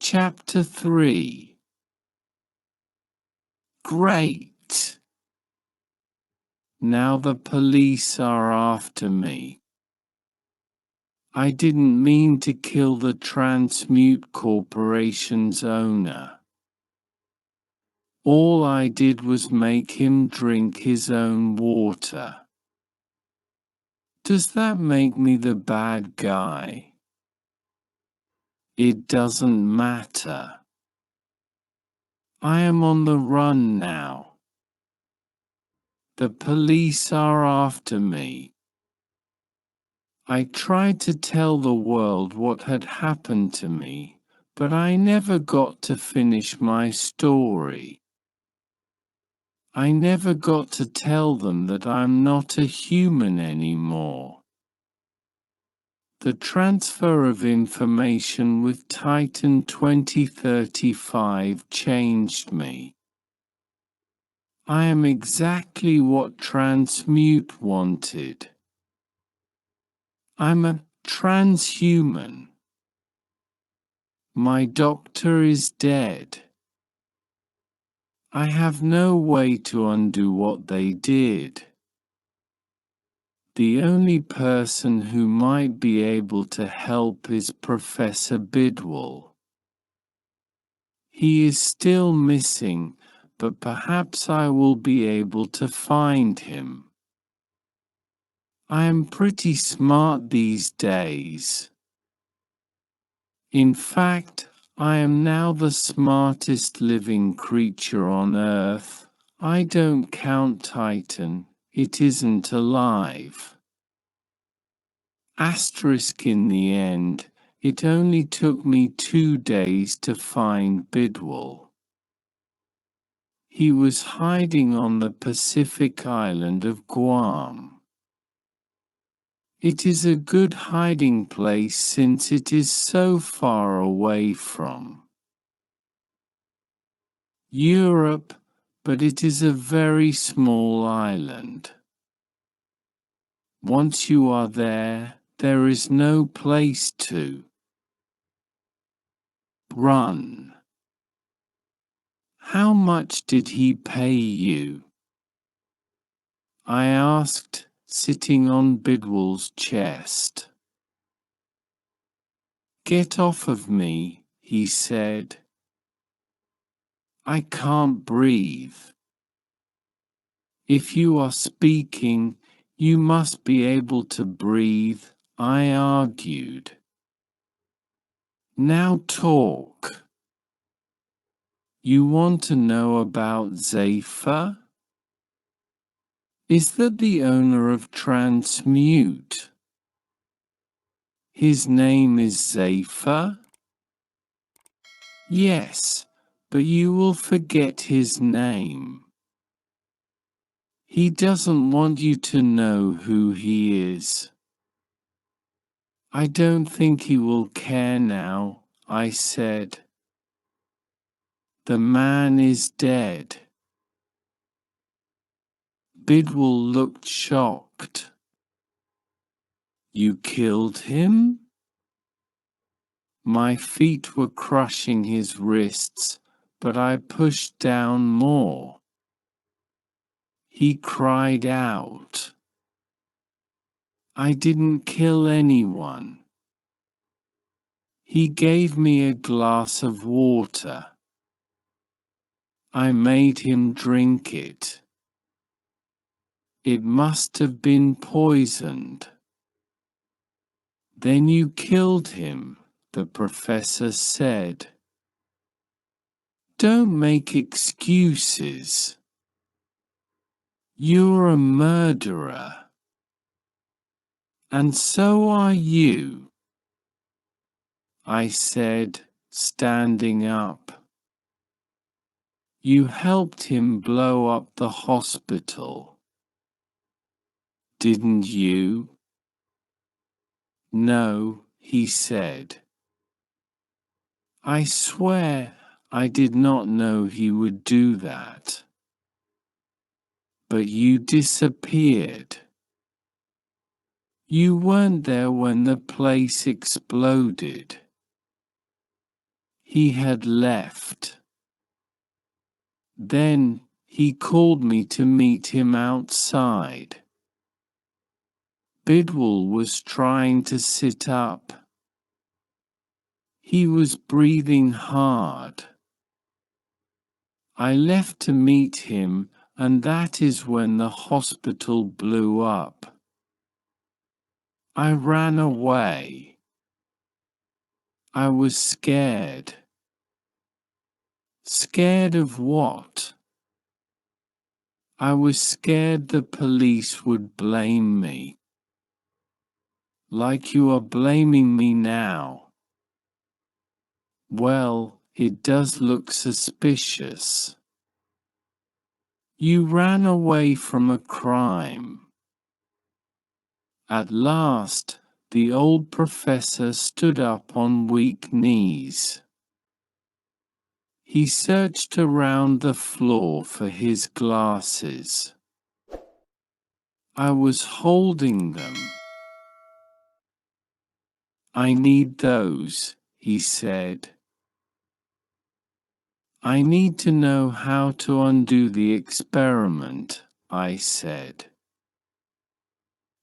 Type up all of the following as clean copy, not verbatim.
Chapter 3. Great! Now the police are after me. I didn't mean to kill the Transmute Corporation's owner. All I did was make him drink his own water. Does that make me the bad guy? It doesn't matter. I am on the run now. The police are after me. I tried to tell the world what had happened to me, but I never got to finish my story. I never got to tell them that I'm not a human anymore. The transfer of information with Titan 2035 changed me. I am exactly what Transmute wanted. I'm a transhuman. My doctor is dead. I have no way to undo what they did. The only person who might be able to help is Professor Bidwell. He is still missing, but perhaps I will be able to find him. I am pretty smart these days. In fact, I am now the smartest living creature on Earth. I don't count Titan, it isn't alive. Asterisk in the end, it only took me 2 days to find Bidwell. He was hiding on the Pacific island of Guam. It is a good hiding place since it is so far away from Europe, but it is a very small island. Once you are there, there is no place to run. How much did he pay you? I asked, sitting on Bidwell's chest. Get off of me, he said. I can't breathe. If you are speaking, you must be able to breathe, I argued. Now talk. You want to know about Zephyr? Is that the owner of Transmute? His name is Zephyr? Yes, but you will forget his name. He doesn't want you to know who he is. I don't think he will care now, I said. The man is dead. Bidwell looked shocked. You killed him? My feet were crushing his wrists, but I pushed down more. He cried out. I didn't kill anyone. He gave me a glass of water. I made him drink it. It must have been poisoned. Then you killed him, the professor said. Don't make excuses. You're a murderer. And so are you, I said, standing up. You helped him blow up the hospital. Didn't you? No, he said. I swear I did not know he would do that. but you disappeared. You weren't there when the place exploded. He had left. Then, he called me to meet him outside. Bidwell was trying to sit up. He was breathing hard. I left to meet him, and that is when the hospital blew up. I ran away. I was scared. Scared of what? I was scared the police would blame me. Like you are blaming me now. Well, it does look suspicious. You ran away from a crime. At last, the old professor stood up on weak knees. He searched around the floor for his glasses. I was holding them. I need those, he said. I need to know how to undo the experiment, I said.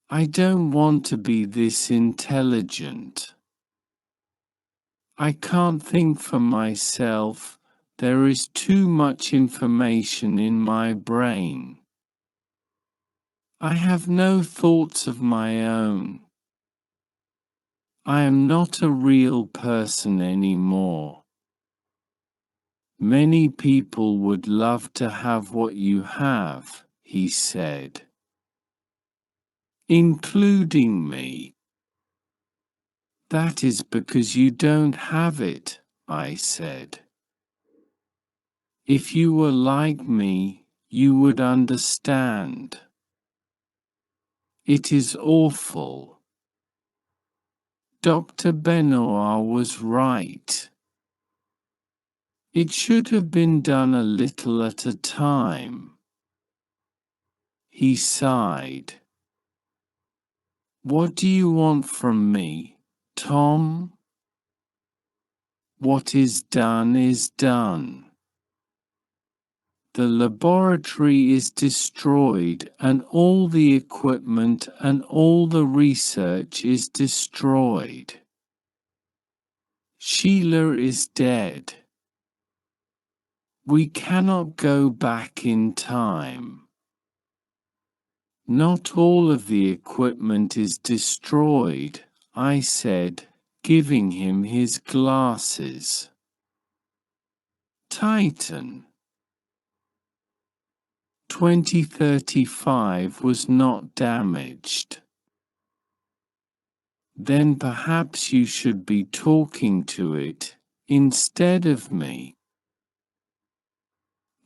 I don't want to be this intelligent. I can't think for myself, there is too much information in my brain. I have no thoughts of my own. I am not a real person anymore. Many people would love to have what you have, he said. Including me. That is because you don't have it, I said. If you were like me, you would understand. It is awful. Dr. Benoit was right. It should have been done a little at a time. He sighed. What do you want from me, Tom? What is done. The laboratory is destroyed and all the equipment and all the research is destroyed. Sheila is dead. We cannot go back in time. Not all of the equipment is destroyed, I said, giving him his glasses. Titan 2035 was not damaged. Then perhaps you should be talking to it, instead of me.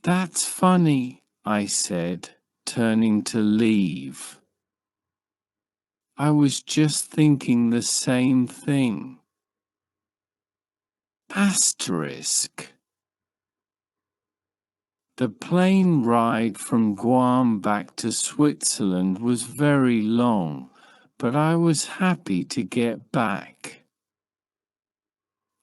That's funny, I said, turning to leave. I was just thinking the same thing. Asterisk. The plane ride from Guam back to Switzerland was very long, but I was happy to get back.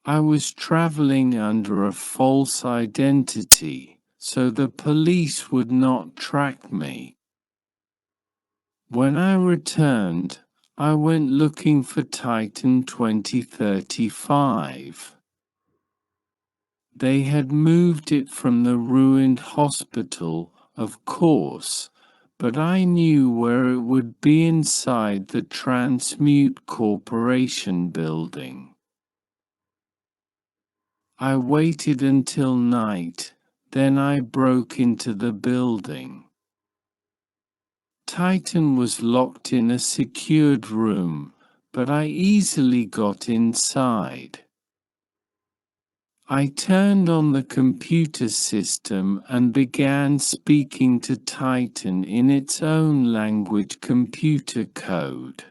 I was traveling under a false identity, so the police would not track me. When I returned, I went looking for Titan 2035. They had moved it from the ruined hospital, of course, but I knew where it would be inside the Transmute Corporation building. I waited until night, then I broke into the building. Titan was locked in a secured room, but I easily got inside. I turned on the computer system and began speaking to Titan in its own language computer code.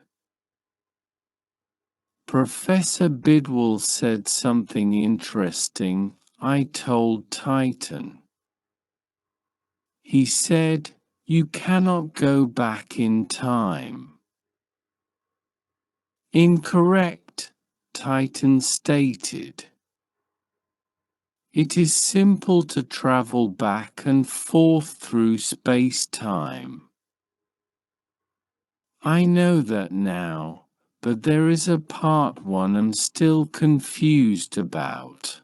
Professor Bidwell said something interesting, I told Titan. He said, You cannot go back in time. Incorrect, Titan stated. It is simple to travel back and forth through space-time. I know that now, but there is a part one I'm still confused about.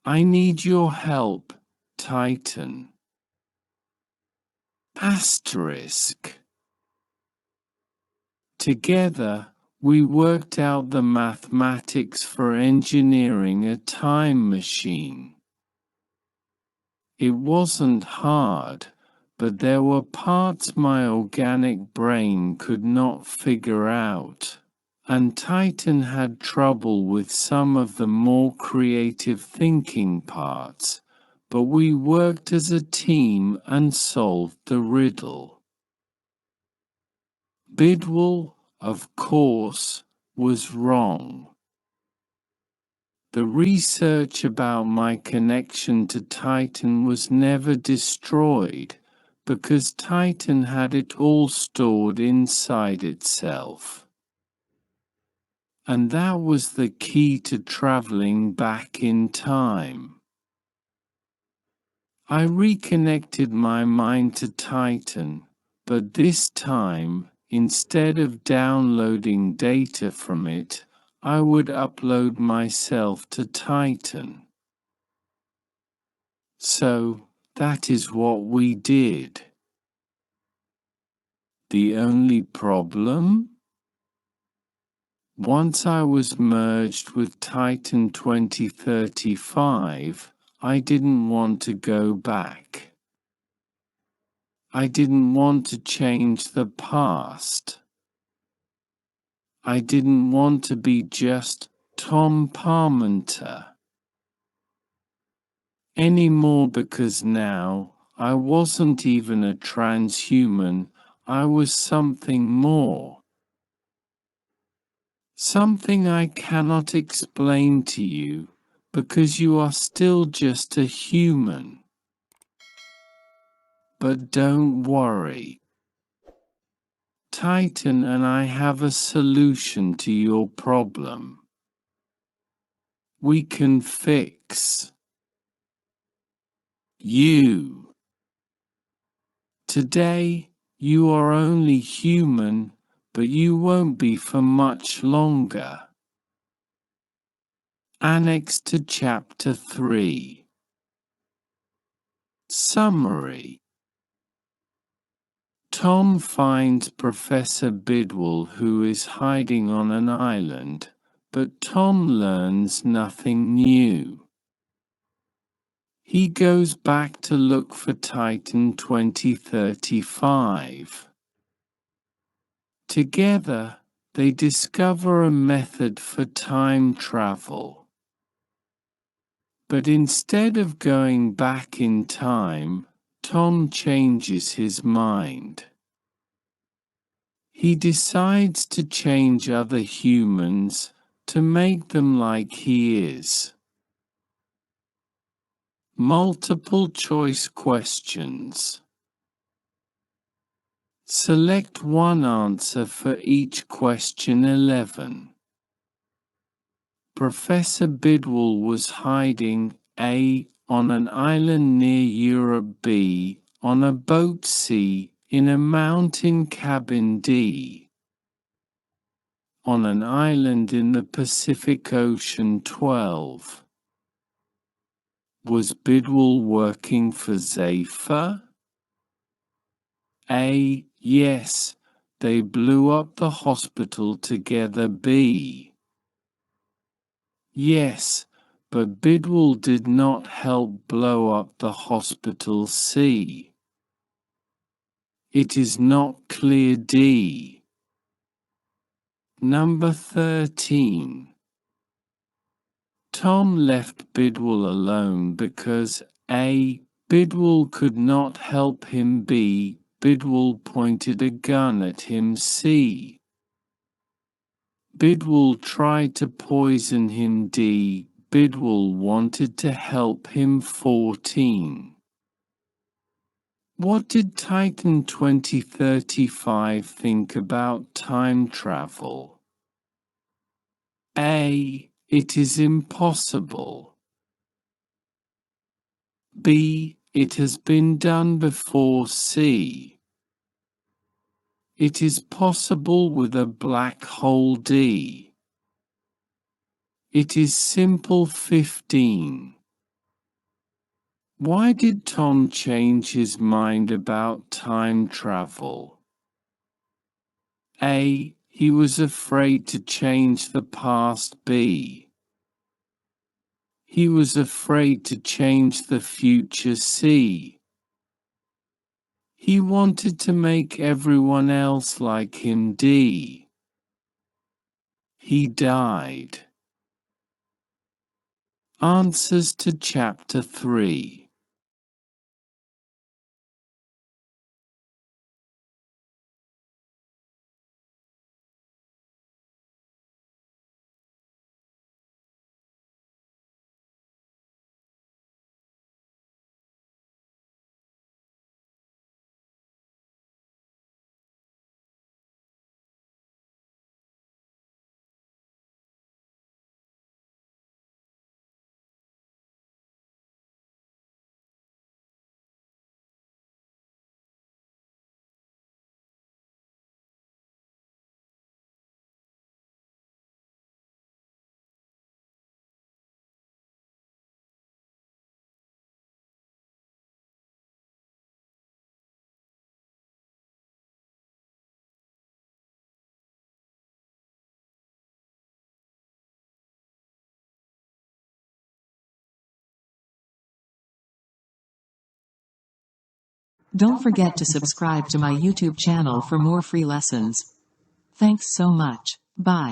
I need your help, Titan. Asterisk. Together, we worked out the mathematics for engineering a time machine. It wasn't hard, but there were parts my organic brain could not figure out, and Titan had trouble with some of the more creative thinking parts, but we worked as a team and solved the riddle. Bidwell, of course, was wrong. The research about my connection to Titan was never destroyed, because Titan had it all stored inside itself. And that was the key to traveling back in time. I reconnected my mind to Titan, but this time, instead of downloading data from it, I would upload myself to Titan. So, that is what we did. The only problem? Once I was merged with Titan 2035, I didn't want to go back. I didn't want to change the past. I didn't want to be just Tom Parmenter anymore, because now I wasn't even a transhuman, I was something more. Something I cannot explain to you, because you are still just a human. But don't worry. Titan and I have a solution to your problem. We can fix you. Today, you are only human, but you won't be for much longer. Annex to Chapter 3. Summary. Tom finds Professor Bidwell, who is hiding on an island, but Tom learns nothing new. He goes back to look for Titan 2035. Together, they discover a method for time travel. But instead of going back in time, Tom changes his mind. He decides to change other humans, to make them like he is. Multiple choice questions. Select one answer for each question 11. Professor Bidwell was hiding A. on an island near Europe, B. on a boat, C. in a mountain cabin, D. on an island in the Pacific Ocean. 12. Was Bidwell working for Zephyr? A. Yes, they blew up the hospital together. B. Yes, but Bidwell did not help blow up the hospital. C. It is not clear. D. Number 13. Tom left Bidwell alone because A. Bidwell could not help him. B. Bidwell pointed a gun at him. C. Bidwell tried to poison him. D. Bidwell wanted to help him. 14. What did Titan 2035 think about time travel? A. It is impossible. B. It has been done before. C. It is possible with a black hole. D. It is simple. 15. Why did Tom change his mind about time travel? A. He was afraid to change the past. B. He was afraid to change the future. C. He wanted to make everyone else like him. D. He died. Answers to Chapter 3. Don't forget to subscribe to my YouTube channel for more free lessons. Thanks so much. Bye.